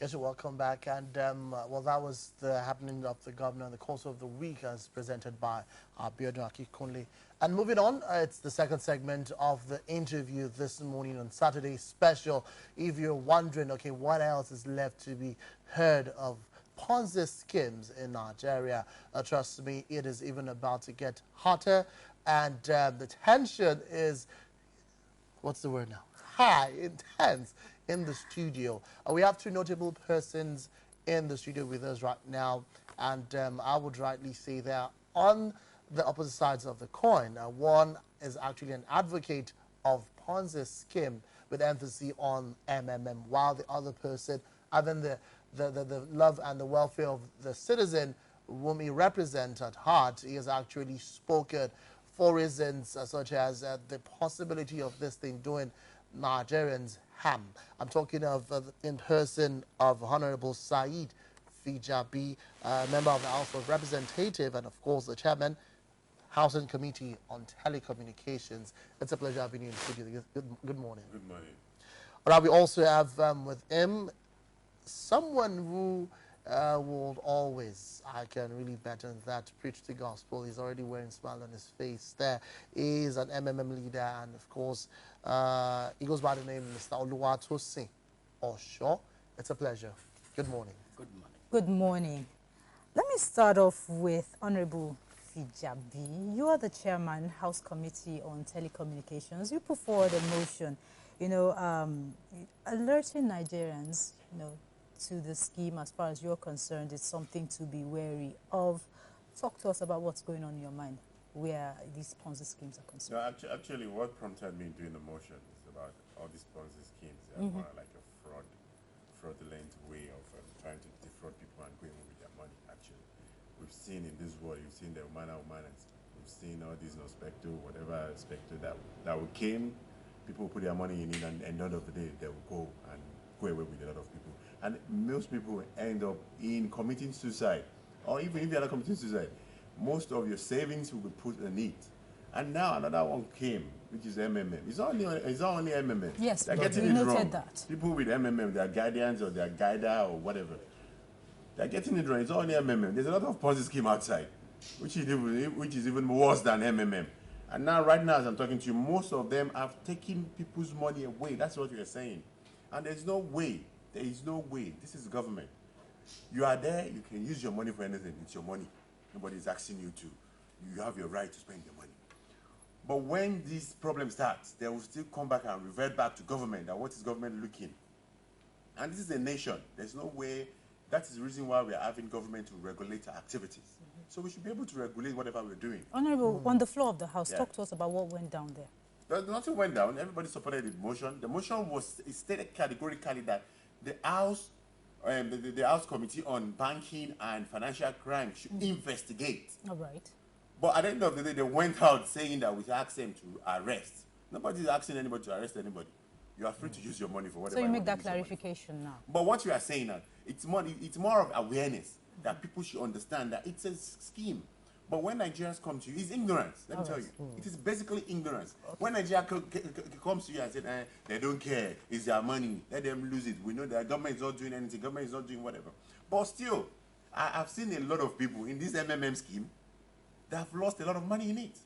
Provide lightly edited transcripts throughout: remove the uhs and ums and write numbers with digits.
Yes, you're welcome back. And well, that was the happening of the governor in the course of the week, as presented by Abutu Akikunle. And moving on, it's the second segment of the interview this morning on Saturday special. If you're wondering, okay, what else is left to be heard of Ponzi schemes in Nigeria, trust me, it is even about to get hotter, and the tension is, what's the word now? High, intense in the studio. We have two notable persons in the studio with us right now, and I would rightly say they're on the opposite sides of the coin. One is actually an advocate of Ponzi scheme with emphasis on MMM, while the other person, having the love and the welfare of the citizen whom he represents at heart, he has actually spoken for reasons such as the possibility of this thing doing Nigerians harm. I'm talking of in person of Honourable Said Fijabi, member of the House of Representatives, and of course the chairman, Housing Committee on Telecommunications. It's a pleasure having you in the studio. Good morning. Good morning. All right, we also have with him someone who will always, I can really bet on that, preach the gospel. He's already wearing a smile on his face there. He is an MMM leader, and of course, he goes by the name Mr. Oluwatosin Osho. It's a pleasure. Good morning. Good morning. Good morning. Let me start off with Honourable Fijabi. You are the chairman, House Committee on Telecommunications. You put forward a motion, alerting Nigerians, to the scheme. As far as you're concerned, it's something to be wary of. Talk to us about what's going on in your mind where these Ponzi schemes are concerned. No, actually, what prompted me doing the motion is about all these Ponzi schemes. They're more like a fraudulent way of trying to defraud people and going with their money, actually. We've seen in this world, you've seen the Humana Humanas, we've seen all these Spectre, whatever Spectre that came, people put their money in it, and at the end of the day, they will go and go away with a lot of people. And most people end up in committing suicide. Or even if you're not committing suicide, most of your savings will be put in it. And now another one came, which is MMM. It's not only MMM. Yes, they're but getting we it noted wrong. that. People with MMM, their guardians or their guider or whatever, they're getting it wrong. It's not only MMM. There's a lot of Ponzi scheme outside, which is even worse than MMM. And now, right now, as I'm talking to you, most of them have taken people's money away. That's what you're saying. And there's no way. There is no way. This is government. You are there, you can use your money for anything. It's your money. Nobody's asking you to. You have your right to spend your money. But when this problem starts, they will still come back and revert back to government. And what is government looking? And this is a nation. There's no way. That is the reason why we are having government to regulate our activities. So we should be able to regulate whatever we're doing. Honourable, on the floor of the House, talk to us about what went down there. Nothing went down. Everybody supported the motion. The motion was stated categorically that the House, the House Committee on Banking and Financial Crime should investigate. All right. But at the end of the day, they went out saying that we asked them to arrest. Nobody's asking anybody to arrest anybody. You are free to use your money for whatever. So you make that clarification now. But what you are saying now, it's more of awareness that people should understand that it's a scheme. But when Nigerians come to you, it's ignorance. Let me tell you. It is basically ignorance. Okay. When Nigeria comes to you and says, they don't care, it's their money, let them lose it. We know that government is not doing anything, government is not doing whatever. But still, I've seen a lot of people in this MMM scheme that have lost a lot of money in it.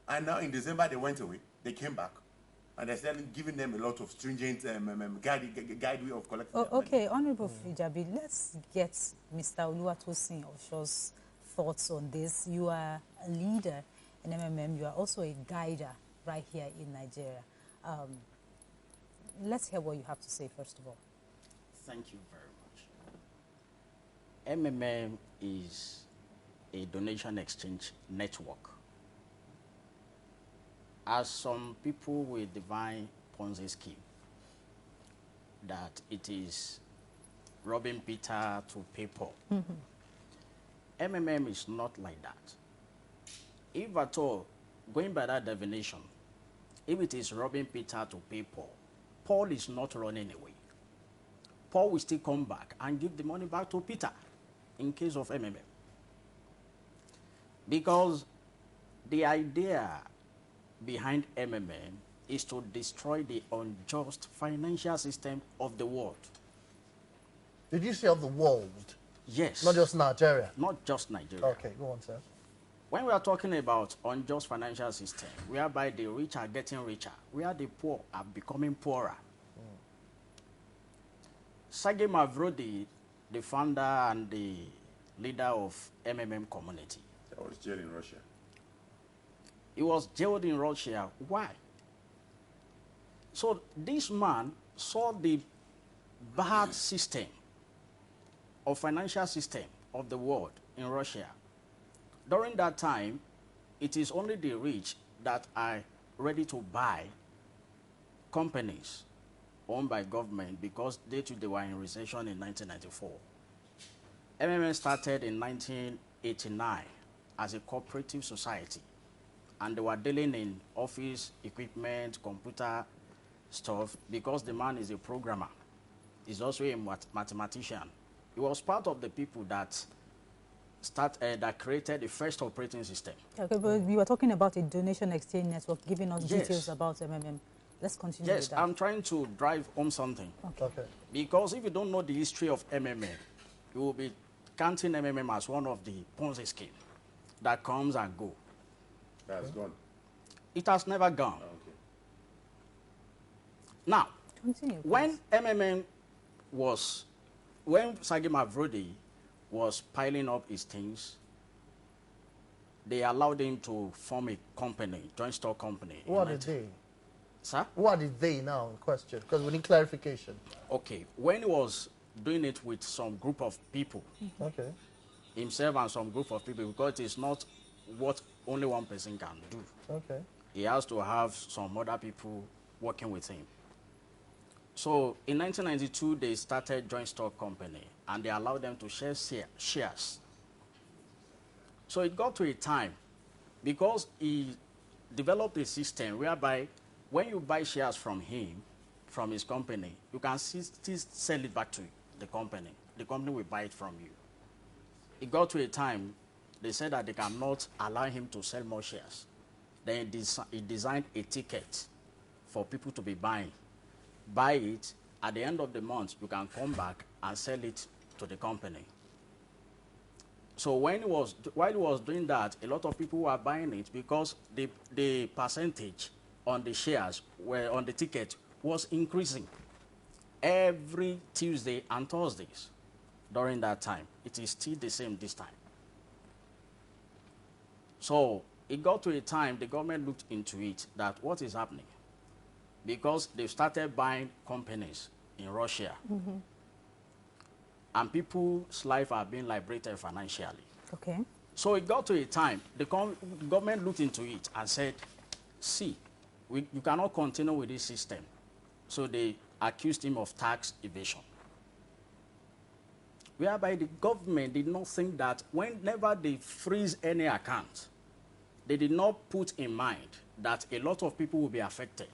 And now in December, they went away, they came back, and they're still giving them a lot of stringent guide way of collecting their money. Okay, Honourable Fijabi, let's get Mr. Oluwatosin Osho's thoughts on this. You are a leader in MMM. You are also a guider right here in Nigeria. Let's hear what you have to say, first of all. Thank you very much. MMM is a donation exchange network. As some people will define Ponzi scheme, that it is robbing Peter to pay Paul. MMM is not like that. If at all, going by that definition, if it is robbing Peter to pay Paul, Paul is not running away. Paul will still come back and give the money back to Peter in case of MMM. Because the idea behind MMM is to destroy the unjust financial system of the world. Did you say of the world? Yes. Not just Nigeria? Not just Nigeria. Okay, go on, sir. When we are talking about unjust financial system, whereby the rich are getting richer, where the poor are becoming poorer. Sergey Mavrodi, the founder and the leader of MMM community. That was jailed in Russia. He was jailed in Russia. Why? So this man saw the bad system of financial system of the world in Russia. During that time, it is only the rich that are ready to buy companies owned by government because they too they were in recession in 1994. MMN started in 1989 as a cooperative society, and they were dealing in office equipment, computer stuff, because the man is a programmer. He's also a mathematician. He was part of the people that that created the first operating system. Okay, but we were talking about a donation exchange network, giving us Yes. details about MMM. Let's continue Yes, with that. I'm trying to drive home something. Okay. Because if you don't know the history of MMM, you will be counting MMM as one of the Ponzi scheme that comes and go. That's gone. It has never gone. Oh, okay. Now, Continue, when MMM was, when Sergey Mavrodi was piling up his things, they allowed him to form a company, joint stock company. Who are the they? Sir? Who are the they now in question? Because we need clarification. Okay. When he was doing it with some group of people, Okay. himself and some group of people, because it is not what only one person can do. Okay. He has to have some other people working with him. So in 1992, they started joint stock company, and they allowed them to share shares. So it got to a time, because he developed a system whereby when you buy shares from him, from his company, you can still sell it back to the company. The company will buy it from you. It got to a time, they said that they cannot allow him to sell more shares. Then he designed a ticket for people to be buying. Buy it, at the end of the month, you can come back and sell it to the company. So while he was doing that, a lot of people were buying it because the percentage on the shares were on the ticket was increasing every Tuesday and Thursdays during that time. It is still the same this time. So it got to a time the government looked into it, that what is happening? Because they started buying companies in Russia. And people's life are being liberated financially. Okay. So it got to a time, the government looked into it and said, see, you cannot continue with this system. So they accused him of tax evasion. Whereby the government did not think that whenever they freeze any account, they did not put in mind that a lot of people will be affected.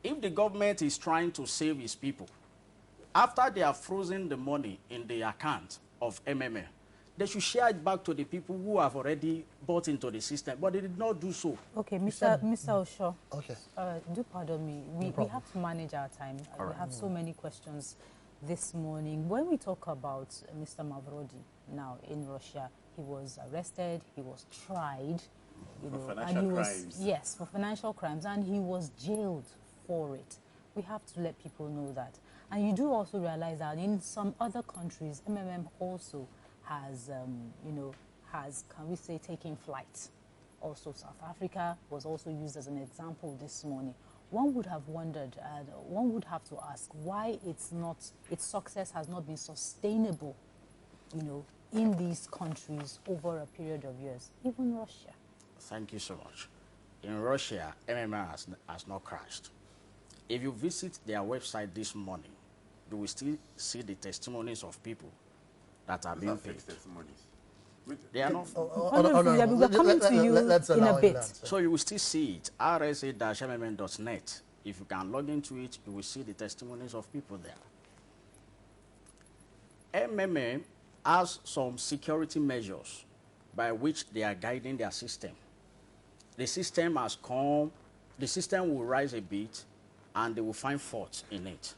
If the government is trying to save its people, after they have frozen the money in the account of MMM, they should share it back to the people who have already bought into the system, but they did not do so. Okay, Mr. Osho. Okay. Do pardon me. We have to manage our time. We have so many questions this morning. When we talk about Mr. Mavrodi now in Russia, he was arrested, he was tried, For and financial he was crimes. yes, for financial crimes, and he was jailed for it. We have to let people know that. And you do also realize that in some other countries, MMM also has, can we say, taken flight. Also, South Africa was also used as an example this morning. One would have wondered, and one would have to ask, why its success has not been sustainable, in these countries over a period of years, even Russia. Thank you so much. In Russia, MMM has not crashed. If you visit their website this morning, you will still see the testimonies of people that are being paid. Testimonies. They are not. We're coming to you in a bit. So you will still see it. rsa-mmm.net. If you can log into it, you will see the testimonies of people there. MMM has some security measures by which they are guiding their system. The system has come, the system will rise a bit, and they will find faults in it.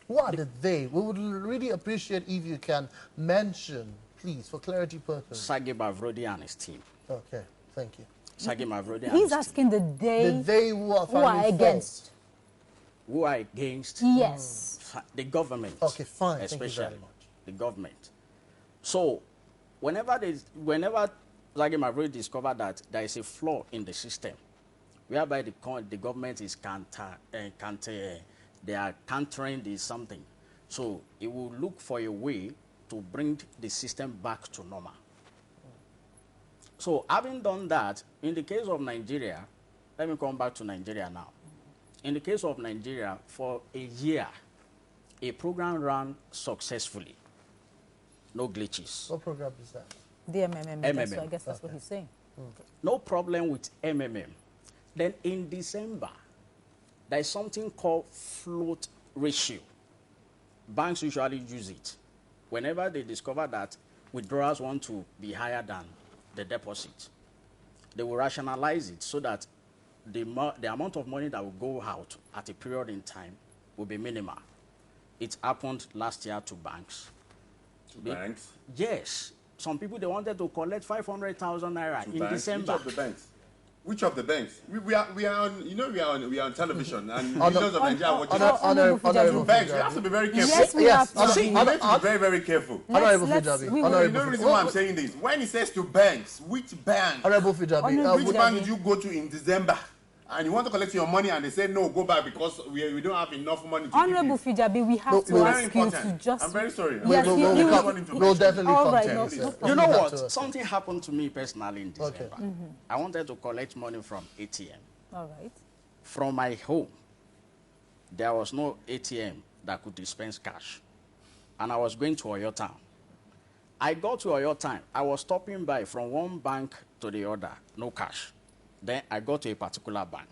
Who are the they? We would really appreciate if you can mention, please, for clarity purpose. Sagi Mavrodi and his team. Okay, thank you. Sagi Mavrodi and He's his team. asking the they, Who are who are against. Who are against? Yes. The government. Okay, fine. Especially Thank you very much. the government. So, whenever Sagi Mavrodi discovered that there is a flaw in the system, whereby the government is they are countering this something, so it will look for a way to bring the system back to normal. So, having done that, in the case of Nigeria, let me come back to Nigeria now. In the case of Nigeria, for a year, a program ran successfully. No glitches. What program is that? The MMM. That's MMM. what, I guess that's what he's saying. No problem with MMM. Then in December, there is something called float ratio. Banks usually use it. Whenever they discover that withdrawals want to be higher than the deposit, they will rationalize it so that the amount of money that will go out at a period in time will be minimal. It happened last year to banks. Banks? Yes. Some people, they wanted to collect 500,000 naira in Banks? December. Which of the banks? Which of the banks? We are on, you know, we are on television and millions of Nigerians watching us. Honourable Banks, you have to be very careful. Yes, we have to. You have to be very, very careful. Honourable Let's- Fijabi. we will- You know Honourable the reason why I'm saying this. When he says to banks, which bank? Honourable Fijabi. Honourable Which bank did you go to in December? And you want to collect your money and they say, no, go back because we don't have enough money to Honourable give you. Fijabi, we have No, to very ask you to important. just... I'm very sorry. Yes, you- you- We'll definitely All come right, to no, this. no You problem. know Leave that what? to us. Something happened to me personally in December. Okay. I wanted to collect money from ATM. All right. From my home, there was no ATM that could dispense cash. And I was going to Oyo Town. I got to Oyo Town. I was stopping by from one bank to the other, no cash. Then I got to a particular bank.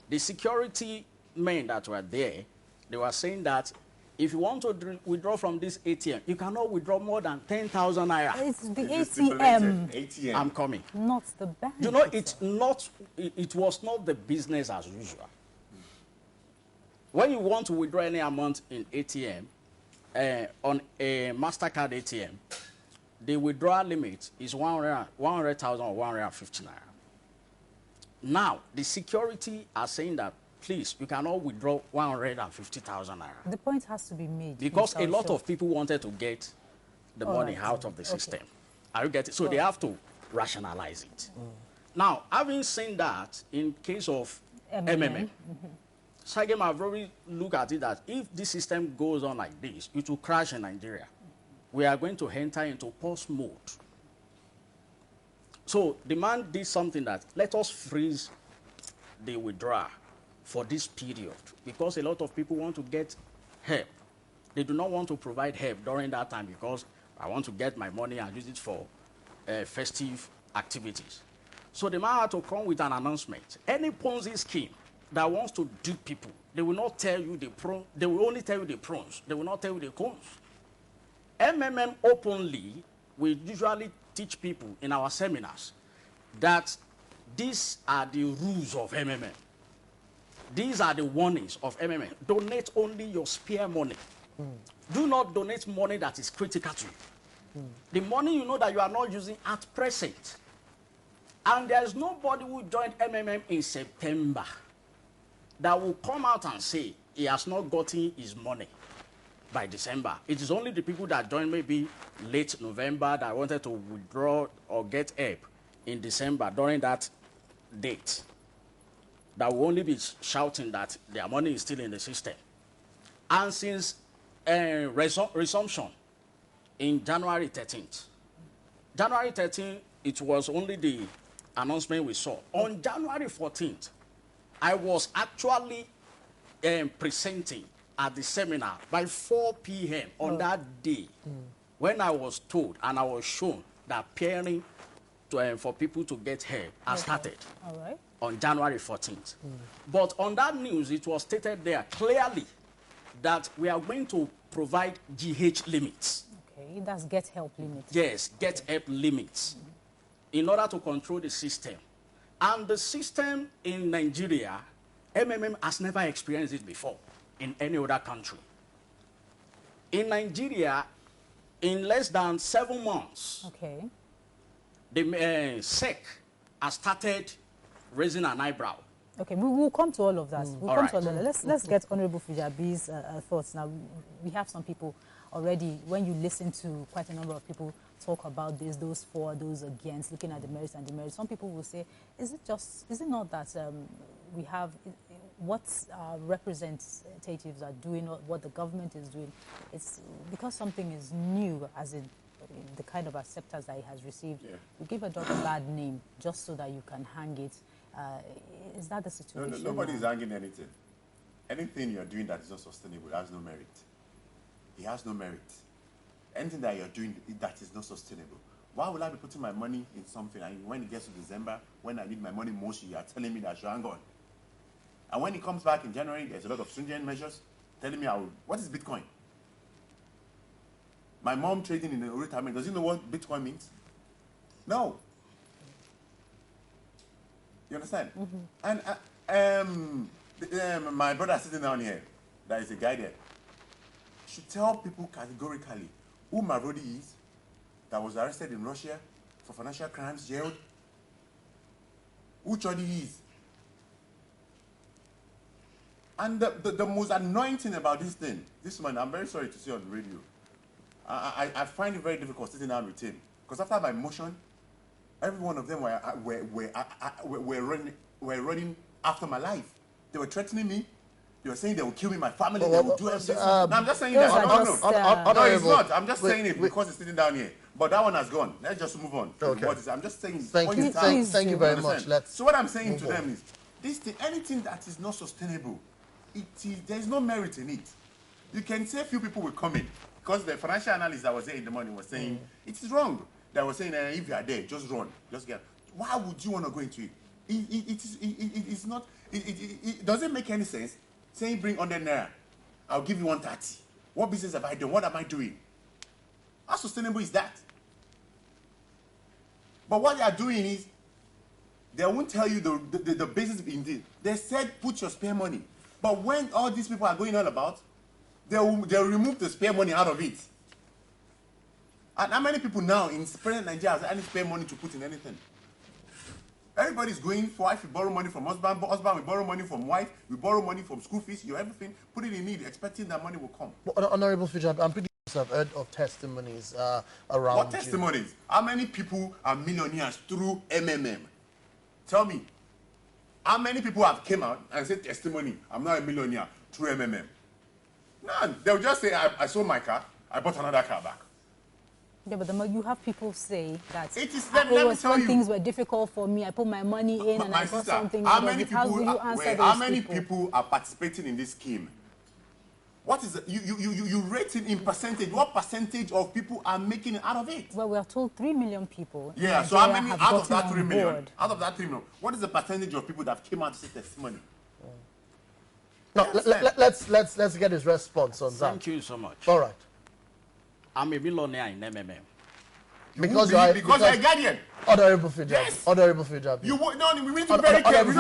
The security men that were there, they were saying that if you want to withdraw from this ATM, you cannot withdraw more than 10,000 naira. It's the It's ATM, stipulated. ATM. I'm coming. not the bank. You know, it's not, it was not the business as usual. When you want to withdraw any amount in ATM, on a MasterCard ATM, the withdrawal limit is 100,000 or 150 naira. Now, the security are saying that, please, you cannot withdraw 150,000 naira. The point has to be made. Because Mr. a lot Osho. of people wanted to get the All money right. out of the Okay. system. Are you getting? So they have to rationalize it. Now, having seen that, in case of MMM, Sagi Mavrodi look at it that if this system goes on like this, it will crash in Nigeria. We are going to enter into pause mode. So the man did something that let us freeze the withdrawal for this period because a lot of people want to get help. They do not want to provide help during that time because I want to get my money and use it for festive activities. So the man had to come with an announcement. Any Ponzi scheme that wants to dupe people, they will not tell you the pros. They will only tell you the pros. They will not tell you the cons. MMM openly, we usually teach people in our seminars that these are the rules of MMM. These are the warnings of MMM. Donate only your spare money. Do not donate money that is critical to you. The money you know that you are not using at present. And there is nobody who joined MMM in September that will come out and say he has not gotten his money by December. It is only the people that joined maybe late November that wanted to withdraw or get help in December during that date that will only be shouting that their money is still in the system. And since resumption in January 13th, January 13th, it was only the announcement we saw. On January 14th, I was actually presenting at the seminar by 4 p.m. on that day when I was told and I was shown that pairing for people to get help has started. All right. On January 14th. But on that news, it was stated there clearly that we are going to provide GH limits. Okay, that's get help limit. Yes, get help limits in order to control the system. And the system in Nigeria, MMM has never experienced it before in any other country. In Nigeria, in less than 7 months, Okay. the SEC has started raising an eyebrow. Okay, we will come to all of that. We'll All come right. to all of that. Let's get Honourable Fujabi's thoughts. Now, we have some people already, when you listen to quite a number of people talk about this, those for, those against, looking at the merits and demerits, some people will say, is it not that we have, what our representatives are doing, or what the government is doing, it's because something is new, as in the kind of acceptance that it has received, you give a dog a bad name just so that you can hang it. Is that the situation? No, nobody is hanging anything. Anything you're doing that is not sustainable has no merit. It has no merit. Anything that you're doing that is not sustainable. Why would I be putting my money in something and when it gets to December, when I need my money most, you are telling me that I should hang on? And when it comes back in January, there's a lot of stringent measures telling me what is Bitcoin? My mom trading in the retirement, does he know what Bitcoin means? No. You understand? And my brother sitting down here, that is a guy there, should tell people categorically who Marodi is, that was arrested in Russia for financial crimes, jailed, who Chodi is. And the most annoying thing about this thing, this man, I'm very sorry to say on the radio, I find it very difficult sitting down with him. Because after my motion, every one of them were running after my life. They were threatening me. They were saying they will kill me, my family, they will do everything. No, I'm just saying that. No, it's not. I'm just saying it because it's sitting down here. But that one has gone. Let's just move on. Okay. I'm just saying. Thank you very much. So what I'm saying to them is, this thing, anything that is not sustainable, there is no merit in it. You can say a few people will come in. Because the financial analyst that was there in the morning was saying, it is wrong. That was saying, if you are there, just run. Just get. Why would you want to go into it? It's not, it doesn't make any sense. Saying bring 100 naira, I'll give you 130. What business have I done? What am I doing? How sustainable is that? But what they are doing is, they won't tell you the business indeed. They said put your spare money. But when all these people are going on about, they'll remove the spare money out of it. And how many people now in present Nigeria have any spare money to put in anything? Everybody's going for wife, we borrow money from husband, we borrow money from wife, we borrow money from school fees, everything, put it in need, expecting that money will come. Well, Honourable Fujab, I'm pretty sure I've heard of testimonies around. What testimonies? How many people are millionaires through MMM? Tell me. How many people have came out and said testimony, I'm not a millionaire through MMM? None. They'll just say, I sold my car, I bought another car back. Yeah, but you have people say that it is, let me tell you, things were difficult for me, I put my money in and I got something. How many people are participating in this scheme? What is it? You rate it in percentage. What percentage of people are making it out of it? Well, we are told 3 million people. Yeah, so how many out of that 3 million? Out of that 3 million, what is the percentage of people that came out to say testimony? No, let's get his response on that. Thank you so much. All right. I'm a millionaire in MMM. Because you're a guardian. Honourable Fujab. Yes. Honourable Fujab. You will, no, we need to be very careful.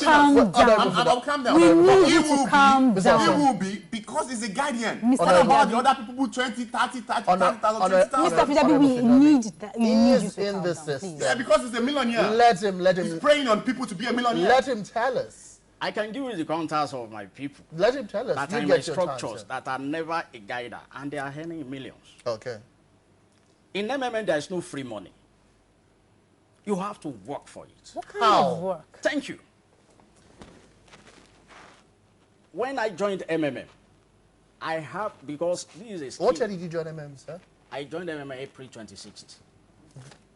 I'll calm down. We need you to calm down. He will be because he's a guardian. What about the other people put 20, 30, 30,000, 20,000? Mr. Fujabi, we need that. He is in the system. Yeah, because he's a millionaire. Let him. He's preying on people to be a millionaire. Let him tell us. I can give you the counters of my people. Let him tell us. That are in my structures that are never a guider, and they are earning millions. Okay. In MMM, there is no free money. You have to work for it. What kind of work? Thank you. When I joined MMM, I have, because this is a scheme. What year did you join MMM, sir? I joined MMM April 26th.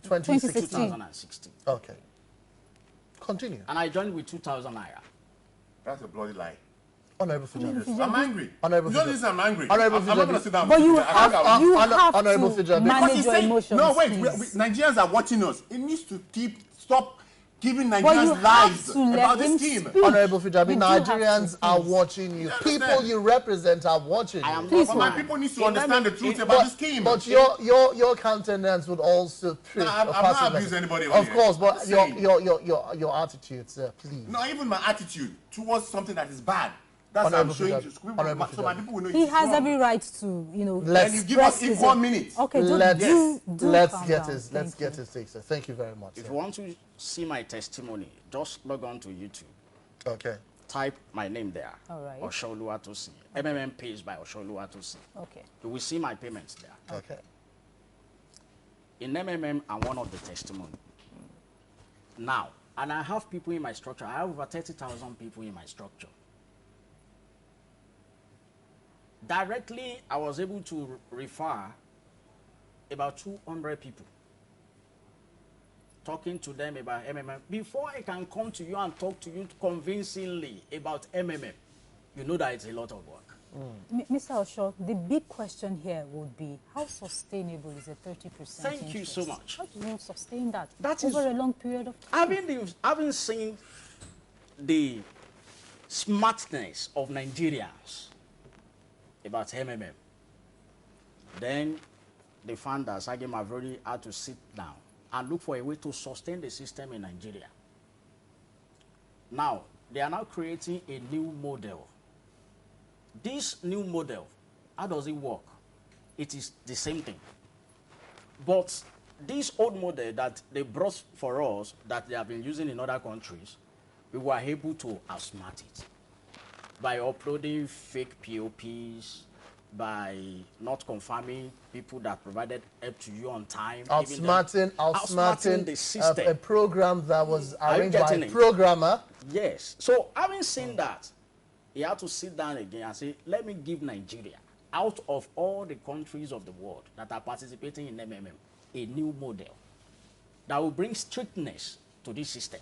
2016. Okay. Continue. And I joined with 2,000 naira. That's a bloody lie. Honourable Fujabi. I'm angry. Honourable You don't listen, I'm angry. Honourable I'm not going to sit down. But you have Honourable to Fujabi. manage your emotions. No, wait. Please. Nigerians are watching us. It needs to stop giving Nigerians lies about this scheme. Honourable Fujabi, Nigerians are watching you. People you represent are watching you. But my people need to understand the truth about this scheme. But your countenance would also prove I'm not abusing anybody. Of course, but your attitude, sir, please. No, even my attitude towards something that is bad That's what I'm Honourable showing Fidel. to Honourable so my Fidel. people will know He it's has wrong. every right to, you know, Let's- Then you give us express his- equal minutes. Okay, do Let's calm get down. his let's Thank get you. his take, sir. Thank you very much. If sir. you want to see my testimony, just log on to YouTube. Okay. Type my name there. All right. Oshooluwatosin. MMM pays by Oshooluwatosin. Okay. You will see my payments there. Okay. In MMM, I'm one of the testimony. Now, and I have people in my structure. I have over 30,000 people in my structure. Directly, I was able to refer about 200 people, talking to them about MMM. Before I can come to you and talk to you convincingly about MMM, you know that it's a lot of work. Mr. Osho, the big question here would be, how sustainable is a 30% Thank you interest? so much. How do you sustain that, That over is- a long period of time? Having seen the smartness of Nigerians about MMM, then the founders, again, have already had to sit down and look for a way to sustain the system in Nigeria. Now, they are now creating a new model. This new model, how does it work? It is the same thing. But this old model that they brought for us, that they have been using in other countries, we were able to outsmart it by uploading fake POPs, by not confirming people that provided help to you on time. giving them- Outsmarting the system. a program that was Are you arranged by getting a it? programmer. Yes. So having seen that, he had to sit down again and say, let me give Nigeria, out of all the countries of the world that are participating in MMM, a new model that will bring strictness to this system.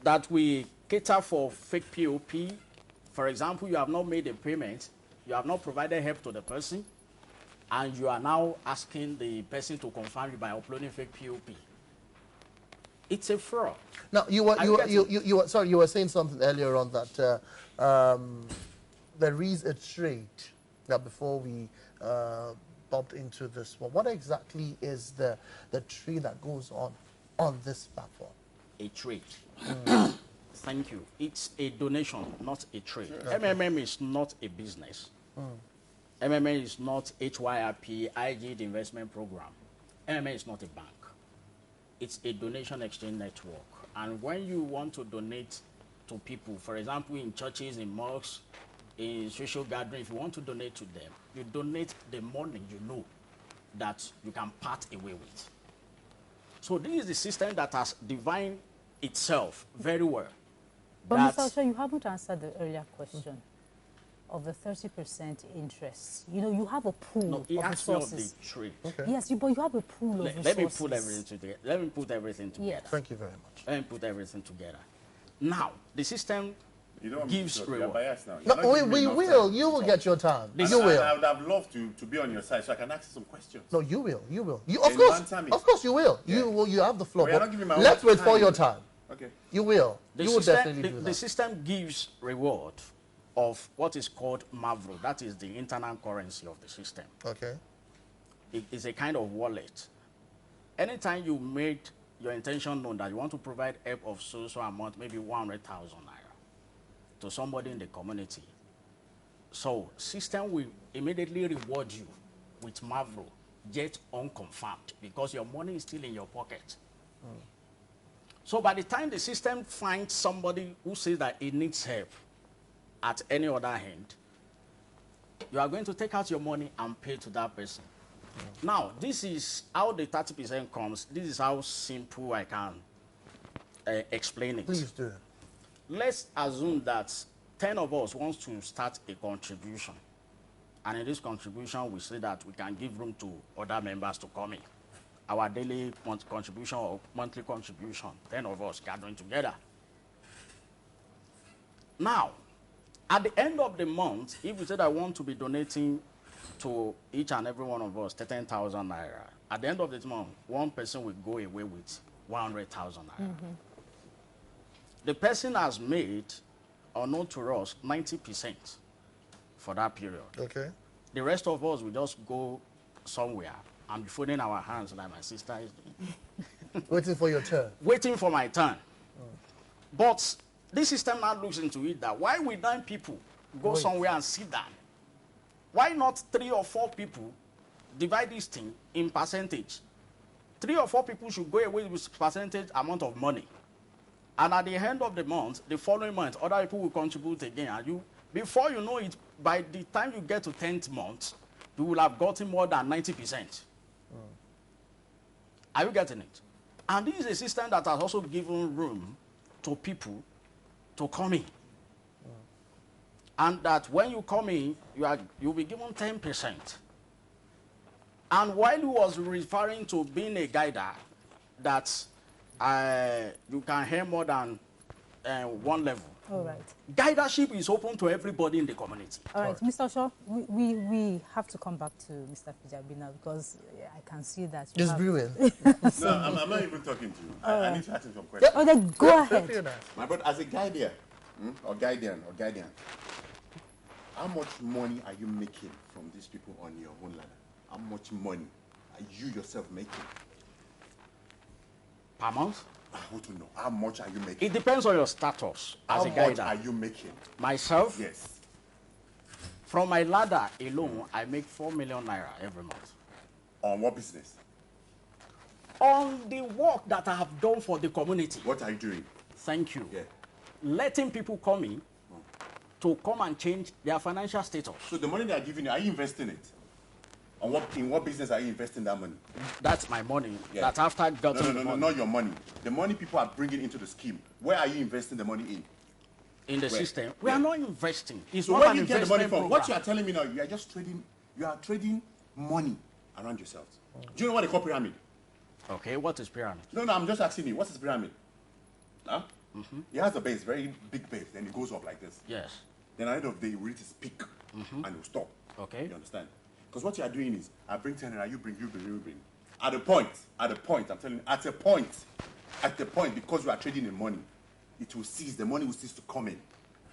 That we cater for fake POP. For example, you have not made a payment, you have not provided help to the person, and you are now asking the person to confirm you by uploading fake POP. It's a fraud. Now, you were saying something earlier on that there is a trade. Now, before we bumped into this one, what exactly is the trade that goes on this platform? A trade. Thank you. It's a donation, not a trade. MMM is not a business. MMM is not HYRP, IG, the investment program. MMM is not a bank. It's a donation exchange network. And when you want to donate to people, for example, in churches, in mosques, in social gatherings, if you want to donate to them, you donate the money you know that you can part away with. So this is the system that has defined itself very well. But That- Mr. Osho, you haven't answered the earlier question of the 30% interest. You know, you have a pool No, he of asked me of the resources. trade. Yes, but you have a pool of resources. Let me put everything together. Let me put everything together. Yes. Thank you very much. Let me put everything together. Now, the system You don't want me to gives talk. You're reward. biased now. You're No, not giving me we enough will. time You to will talk. get your time. This- You And will. I would have loved to be on your side so I can ask you some questions. No, you will. You will. You, Then of course. answer me. Of course, you will. Yeah. You will. You have the floor. Well, you're but not giving my own let's wait for time. your time. Okay. You will. The You will system, definitely do the that. system gives reward of what is called Mavro. That is the internal currency of the system. Okay. It is a kind of wallet. Anytime you made your intention known that you want to provide help of so amount, maybe 100,000 naira to somebody in the community, so system will immediately reward you with Mavro, yet unconfirmed, because your money is still in your pocket. So by the time the system finds somebody who says that he needs help at any other hand, you are going to take out your money and pay to that person. Now, this is how the 30% comes. This is how simple I can explain it. Please do. Let's assume that 10 of us wants to start a contribution. And in this contribution, we say that we can give room to other members to come in. Our daily contribution or monthly contribution, 10 of us gathering together. Now, at the end of the month, if we said I want to be donating to each and every one of us 10,000 naira, at the end of this month, one person will go away with 100,000 naira. The person has made, unknown to us, 90% for that period. Okay. The rest of us will just go somewhere and be folding our hands like my sister is doing, Waiting for your turn. waiting for my turn. But this system now looks into it that why we 9 people go somewhere and sit down? Why not 3 or 4 people divide this thing in percentage? 3 or 4 people should go away with percentage amount of money. And at the end of the month, the following month, other people will contribute again. And before you know it, by the time you get to 10th month, you will have gotten more than 90%. Are you getting it? And this is a system that has also given room to people to come in. And that when you come in, you'll be given 10%. And while he was referring to being a guider, that you can hear more than one level. All right. Guidership is open to everybody in the community. All right, Mr. Shaw, we have to come back to Mr. Fijabi now because I can see that you Just brewing. No, I'm not even talking to you. I need to ask you some questions. Oh, then go ahead. My brother, as a guardian, or guardian, how much money are you making from these people on your own ladder? How much money are you yourself making? Per month? I want to know. How much are you making? It depends on your status as a guider. How much are you making? Myself? Yes. From my ladder alone, I make 4 million naira every month. On what business? On the work that I have done for the community. What are you doing? Thank you. Yeah. Letting people come in to come and change their financial status. So the money they are giving you, are you investing it? In what business are you investing that money? That's my money. Yeah. That after getting No, not your money. The money people are bringing into the scheme. Where are you investing the money in? In the system. We are not investing. It's So not where an do you get the money investment from? program. What you are telling me now, you are just trading. You are trading money around yourselves. Do you know what they call pyramid? Okay, what is pyramid? No, I'm just asking you. What is pyramid? Huh? It has a base, very big base. Then it goes up like this. Yes. Then at the end of the day, it will reach its peak and it will stop. Okay. You understand? Because what you are doing is, I bring 10 and you bring. At a point, I'm telling you, at a point, because you are trading in money, it will cease, the money will cease to come in.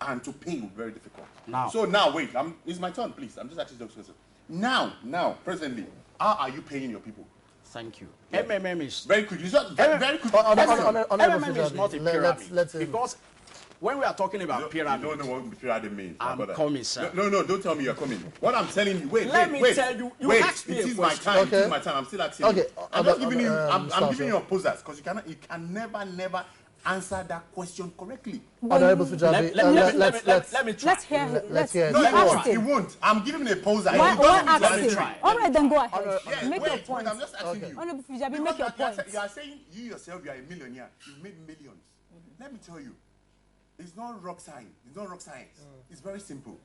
And to pay will be very difficult. Now. Now, wait, it's my turn, please. I'm just asking those questions. Now, presently, how are you paying your people? Thank you. Yeah. MMM is... Very quick. Very quick. MMM is not a pyramid. Let's because when we are talking about You pyramid... don't know what pyramid means. I'm brother. coming, sir. No, don't tell me you're coming. What I'm telling you, wait. Let me tell you, you asked me it a is my question. time. Okay. It is my time. I'm still asking Okay. you. I'm just giving you. I'm Sasha. giving you a posers because you can never answer that question correctly. Honourable Fijabi, Let me try. Let's hear it. let's hear it. No, asked it him. won't. I'm giving him a poser. Why He doesn't need to ask answer him? it. All right, then go ahead. Yeah, Make your wait, point. I'm just asking you. Honourable Fijabi, Because make your you are point. You are saying you yourself, you are a millionaire. You've made millions. Let me tell you, it's not rock science. It's not rock science. It's very simple.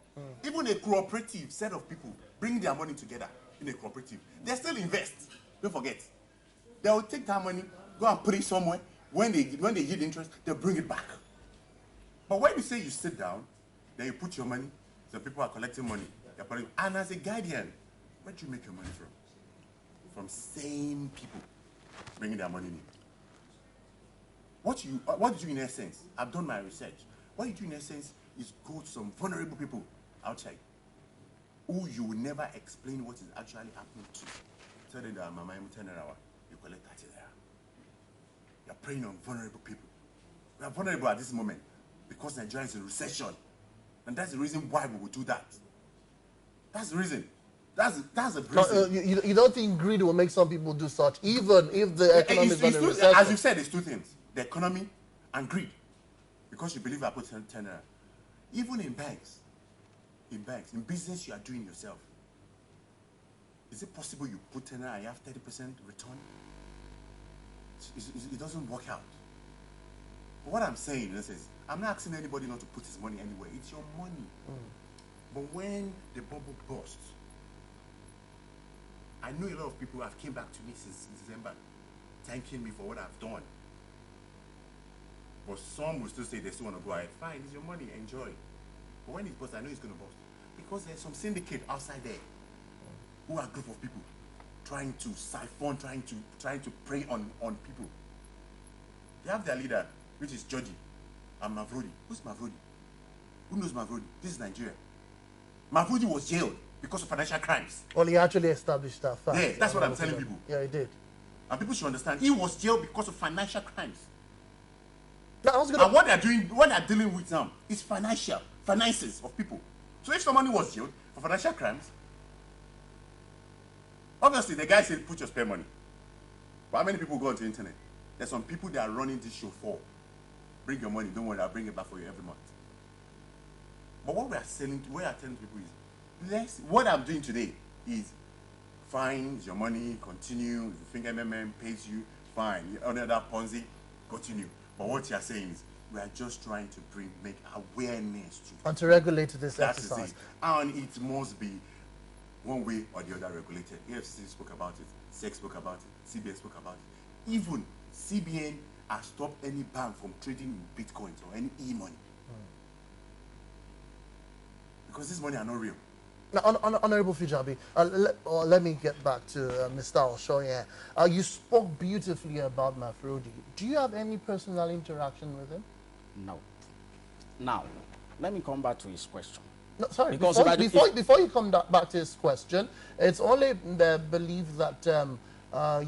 Even a cooperative set of people bring their money together in a cooperative. They still invest. Don't forget. They will take that money, go and put it somewhere. When they yield interest, they'll bring it back. But when you say you sit down, then you put your money, so people are collecting money. And as a guardian, where do you make your money from? From same people bringing their money in. What you do in essence, I've done my research. What you do in essence is go to some vulnerable people outside who you will never explain what is actually happening to. Tell them that Mama, I'm 10 hour, you collect 30 there. You're preying on vulnerable people. We are vulnerable at this moment because Nigeria is in recession. And that's the reason why we will do that. That's the reason. That's the reason. You don't think greed will make some people do such, even if the economy is not in recession? As you said, it's two things. The economy and greed. Because you believe I put 10 naira. Even in banks, in business you are doing yourself, is it possible you put 10 naira and you have 30% return? It doesn't work out. But what I'm saying is, I'm not asking anybody not to put his money anywhere. It's your money. But when the bubble bursts, I know a lot of people have came back to me since December, thanking me for what I've done. But some will still say they still want to go ahead. Fine, it's your money, enjoy. But when it bursts, I know it's going to burst. Because there's some syndicate outside there who are a group of people trying to siphon, trying to prey on people. They have their leader, which is Georgie and Mavrodi. Who's Mavrodi? Who knows Mavrodi? This is Nigeria. Mavrodi was jailed because of financial crimes. Well, he actually established that fact. Yeah, that's what I'm telling people. Yeah, he did. And people should understand, he was jailed because of financial crimes. No, I was gonna... And what they're doing, what they're dealing with now is finances of people. So if somebody was jailed for financial crimes, obviously the guy said put your spare money. But how many people go onto the internet? There's some people that are running this show for. Bring your money, don't worry, I'll bring it back for you every month. But what we are telling people is, what I'm doing today is fine, your money, continue. If you think MMM pays you, fine. Another Ponzi, continue. But what you are saying is, we are just trying to make awareness to and to regulate this that exercise. is it. And it must be one way or the other regulated. AFC spoke about it, SEC spoke about it, CBN spoke about it. Even CBN has stopped any bank from trading in bitcoins or any e-money. Because this money are not real. Now, Honourable Fijabi, let me get back to Mr. Oshoye. You spoke beautifully about Mafrodi. Do you have any personal interaction with him? No. Now, let me come back to his question. No, sorry, Because before you come back to his question, it's only the belief that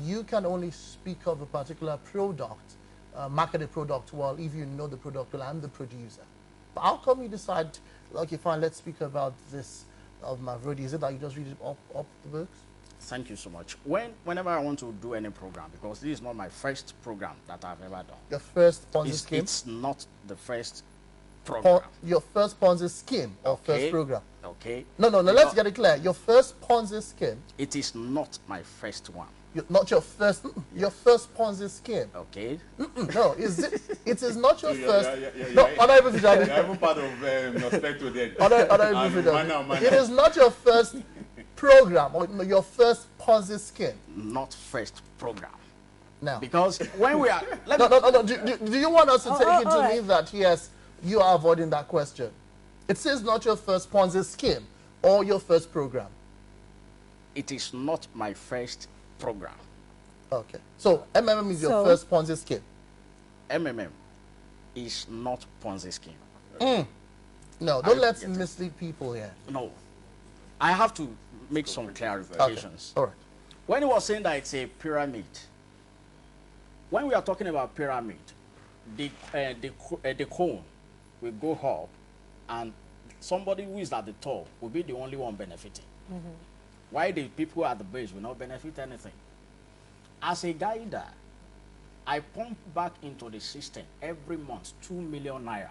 you can only speak of a particular product, marketed product, well, if you know the product well and the producer. But how come you decide, okay, fine, let's speak about this of Mavrodi? Is it that you just read it up the books? Thank you so much. Whenever I want to do any program, because this is not my first program that I've ever done. Your first Ponzi scheme? It's not the first program. Your first Ponzi scheme or first program? Okay. No, let's get it clear. Your first Ponzi scheme? It is not my first one. Not your first, your first Ponzi scheme. Okay. No, it is not your first. No, Honourable Fijabi. You're even part of Nospecto then. Honourable Fijabi. It is not your first program or your first Ponzi scheme. Not first program. No. Because when we are... No. Do you want us to take it to mean that, yes, you are avoiding that question? It says not your first Ponzi scheme or your first program. It is not my first program. Okay. So MMM is your first Ponzi scheme? MMM is not Ponzi scheme. No, don't let's mislead people here. No. I have to make some clarifications. Okay. All right. When he was saying that it's a pyramid, when we are talking about pyramid, the cone will go up and somebody who is at the top will be the only one benefiting. Why the people at the base will not benefit anything? As a guider, I pump back into the system every month 2 million naira,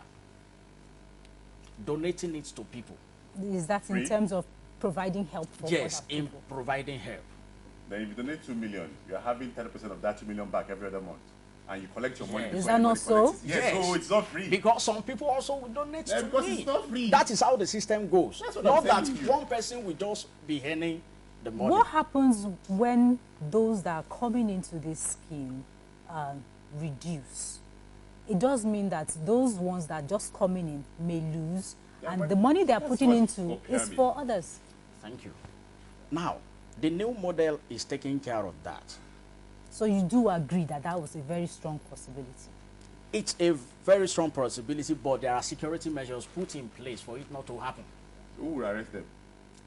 donating it to people. Is that in terms of providing help for yes, other people? in providing help. Then if you donate 2 million, you're having 10% of that 2 million back every other month. And you collect your money. Yes. Is that not so? Yes, so it's not free. Because some people also will donate to because me. it's not free. That is how the system goes. That's what Not I'm that telling you. one person will just be earning the money. What happens when those that are coming into this scheme reduce? It does mean that those ones that are just coming in may lose, and the money they are putting into is for others. Thank you. Now, the new model is taking care of that. So you do agree that that was a very strong possibility? It's a very strong possibility, but there are security measures put in place for it not to happen. Who will arrest them?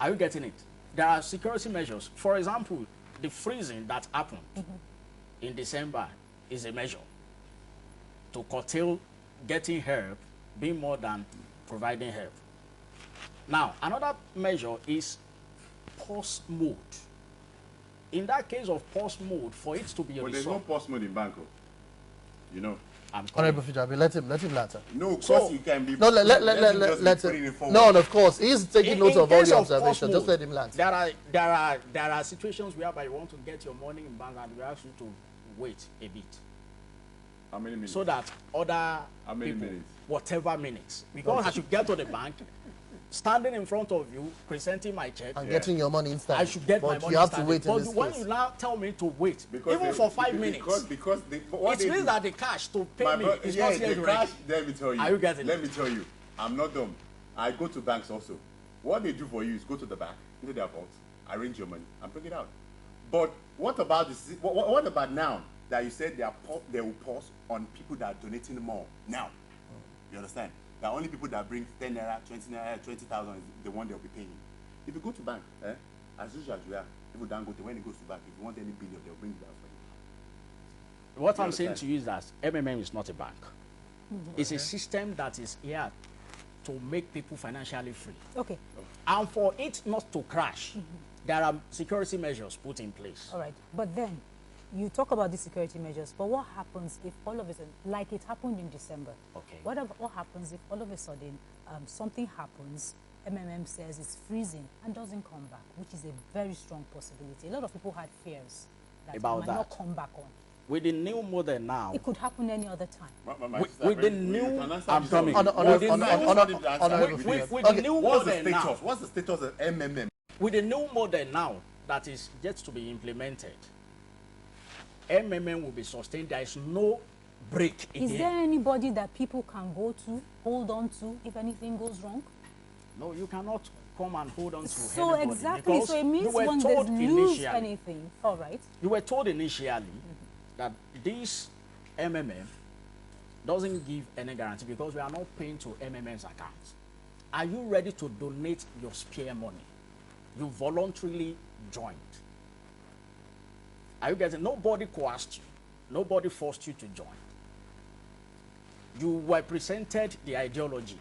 Are you getting it? There are security measures. For example, the freezing that happened in December is a measure to curtail getting help being more than providing help. Now, another measure is pause mode. In that case of pause mode, for it to be a But there's no pause mode in Banco. You know. Honourable Fijabi, let him answer. No, of So- course you can be. No, let him. No, of course. He's taking notes of all your observations. Just let him land. There are situations whereby you want to get your money in bank and we ask you to wait a bit. How many minutes? So that other How many people, minutes? whatever minutes, because I should get to the bank, standing in front of you, presenting my check, And getting your money instantly. I should get my But money you have to instantly. wait in But this when case. you now tell me to wait, Because even they- for 5 minutes, Because it means that the cash to pay me is yeah, not here the already. cash. Let me tell you. Are you getting Let it? me tell you. I'm not dumb. I go to banks also. What they do for you is go to the bank, into their vault, arrange your money, and bring it out. But what about this? What about now that you said they will pause on people that are donating more now? You understand? The only people that bring 10 naira, 20 naira, 20,000 is the one they'll be paying. If you go to bank, as usual as you are, people don't go to when it goes to bank. If you want any billion, they'll bring it out for you. What You I'm saying understand? to you is that MMM is not a bank. It's a system that is here to make people financially free. Okay. And for it not to crash, there are security measures put in place. All right. But then, you talk about the security measures, but what happens if all of a sudden, like it happened in December, Okay. what happens if all of a sudden something happens, MMM says it's freezing and doesn't come back, which is a very strong possibility. A lot of people had fears that About it might not come back on. With the new model now, It could happen any other time. with the new, I'm coming. What's the status? now, What's the status of MMM? with the new model now that is yet to be implemented, MMM will be sustained. There is no break Is again. there anybody that people can go to, hold on to, if anything goes wrong? No, you cannot come and hold on to So anybody. exactly, because so it you means were when told they lose initially, anything, all right. you were told initially that this MMM doesn't give any guarantee because we are not paying to MMM's account. Are you ready to donate your spare money? You voluntarily joined. Are you getting? Nobody coerced you. Nobody forced you to join. You were presented the ideology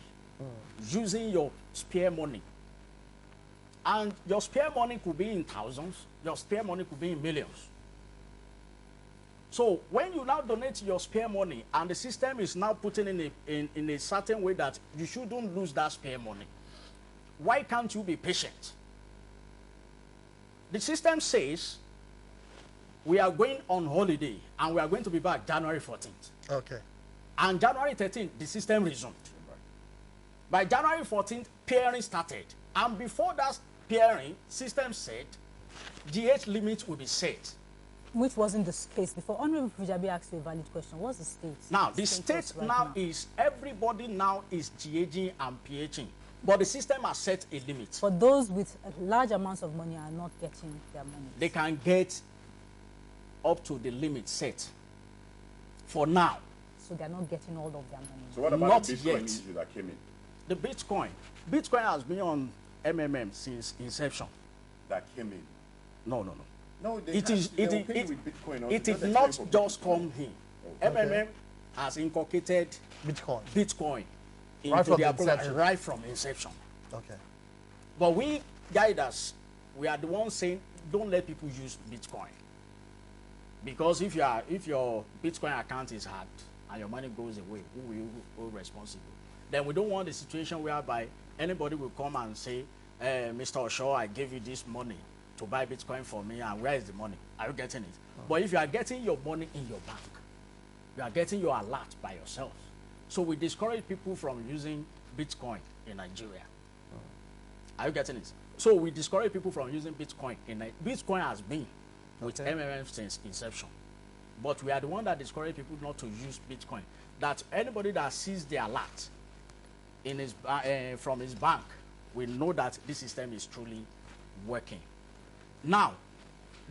using your spare money. And your spare money could be in thousands. Your spare money could be in millions. So when you now donate your spare money and the system is now putting in a certain way that you shouldn't lose that spare money, why can't you be patient? The system says we are going on holiday and we are going to be back January 14th. Okay. And January 13th, the system resumed. By January 14th, pairing started. And before that pairing, system said the age limit will be set. Which wasn't the case before. Honourable Fujabi asked you a valid question. What's the state? Now, the state right now is everybody now is GAGing and PHing. But the system has set a limit. But those with large amounts of money are not getting their money. They can get up to the limit set for now. So they're not getting all of their money. So what about Not the Bitcoin yet. issue that came in? The Bitcoin has been on MMM since inception. That came in. No. No, they It can't- is. they It will is. pay you with Bitcoin. It did Not not explain for just Bitcoin. come in. MMM has inculcated Bitcoin. Bitcoin into Right from their program inception. right from inception. Okay. But we guiders, we are the ones saying don't let people use Bitcoin. Because if your Bitcoin account is hacked and your money goes away, who will you hold responsible? Then we don't want the situation whereby anybody will come and say, Mr. Osho, I gave you this money to buy Bitcoin for me, and where is the money? Are you getting it? But if you are getting your money in your bank, you are getting your alert by yourself. So we discourage people from using Bitcoin in Nigeria. Are you getting it? So we discourage people from using Bitcoin. Bitcoin has been with MMM since inception. But we are the one that discourage people not to use Bitcoin. That anybody that sees the alert in his, from his bank will know that this system is truly working. Now,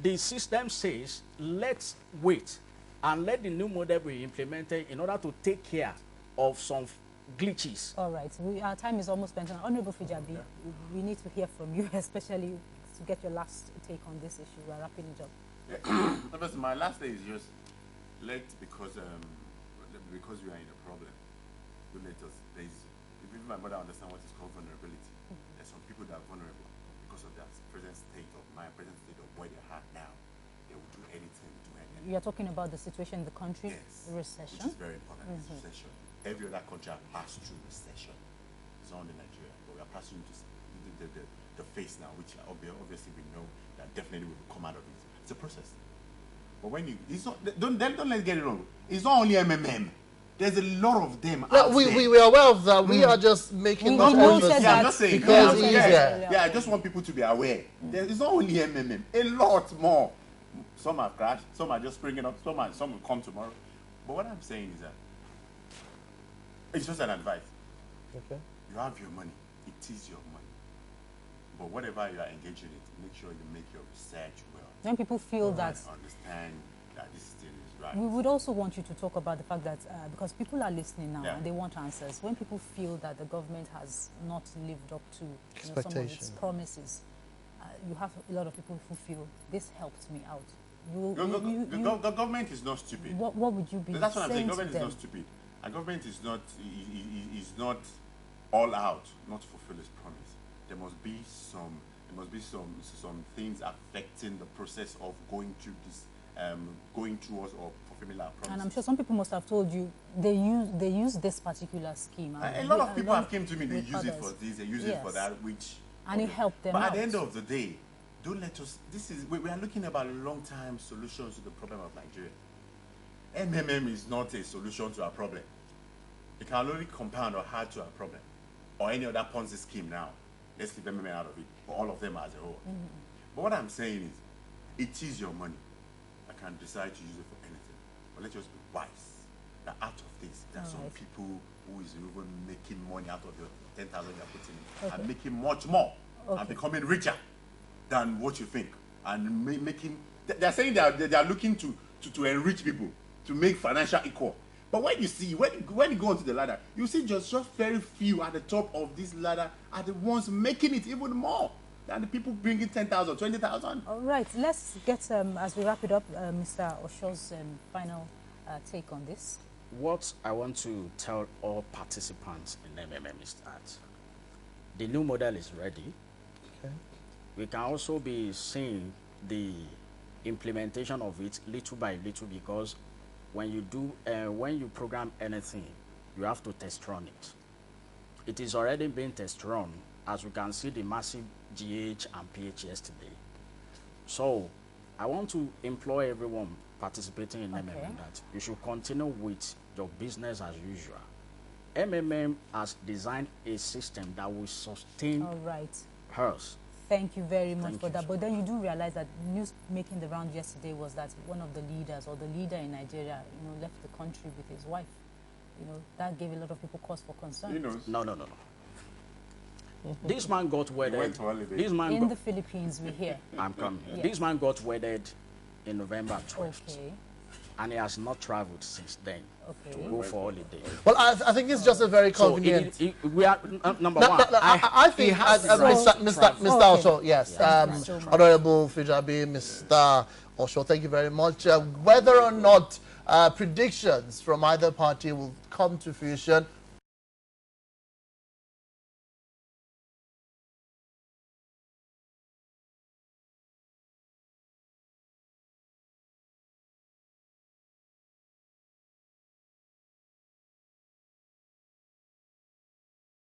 the system says, let's wait and let the new model be implemented in order to take care of some glitches. All right. Our time is almost spent. Honourable Fujabi, we need to hear from you, especially to get your last take on this issue. We're wrapping it up. Yeah. My last day is just because we are in a problem. You let us. Even my mother understand what is called vulnerability. There's some people that are vulnerable because of their present state of mind, present state of where they are now. They will do anything to anything. You're talking about the situation in the country, Yes, recession. which is very important. Recession. Every other country has passed through recession. It's only Nigeria, but we are passing through the phase now, which obviously we know that definitely we will come out of it. It's a process. But when it's not, don't let's get it wrong. It's not only MMM. There's a lot of them. No, out we there. are aware of that. We are just making We much noted emphasis. that I'm just saying. because yeah, easier. yeah, I just want people to be aware. It's not only MMM. A lot more. Some have crashed. Some are just springing up. Some will come tomorrow. But what I'm saying is that it's just an advice. Okay. You have your money. It is your money. But whatever you are engaged in it, make sure you make your research well. When people feel that, And understand that this thing is right. we would also want you to talk about the fact that, because people are listening now Yeah. and they want answers, when people feel that the government has not lived up to some of its Expectation. promises, you have a lot of people who feel, this helped me out. The government is not stupid. What would you be That's what I'm saying. to Government is them? not stupid. A government is not all out, not to fulfill its promise. There must be some things affecting the process of going through this, going towards or fulfilling our promise. And I'm sure some people must have told you they use this particular scheme. A lot of people have came to me. They use it for this, they use it for that, which. And it helped them But out. at the end of the day, don't let us. We are looking about long-time solutions to the problem of Nigeria. MMM is not a solution to our problem. It can only compound or add to our problem, or any other Ponzi scheme. Now, let's leave MMM out of it, or all of them as a whole. But what I'm saying is, it is your money. I can decide to use it for anything, but let's just be wise. That out of this, there are some people who is even making money out of your 10,000 you're putting in, and making much more, and becoming richer than what you think, and making. They're saying they are looking to enrich people, to make financial equal. But when you see, when you go onto the ladder, you see just very few at the top of this ladder are the ones making it even more than the people bringing 10,000, 20,000. All right, let's get, as we wrap it up, Mr. Osho's final take on this. What I want to tell all participants in MMM is that the new model is ready. Okay. We can also be seeing the implementation of it little by little, because when you program anything, you have to test run it. It is already being test run, as we can see the massive GH and PH yesterday. So I want to employ everyone participating in MMM that you should continue with your business as usual. MMM has designed a system that will sustain hers. Thank you very much for that. But then you do realize that news making the round yesterday was that one of the leaders, or the leader in Nigeria, left the country with his wife. That gave a lot of people cause for concern. No. This man got wedded. This man in the Philippines, we hear. I'm coming. Yes. This man got wedded in November 12th. Okay. And he has not traveled since then to go for holiday. Well, I think it's just a very convenient. So we are number one. I think Mr. Osho, yes, Honourable Fijabi, Mr. Osho, thank you very much. Whether or not predictions from either party will come to fruition,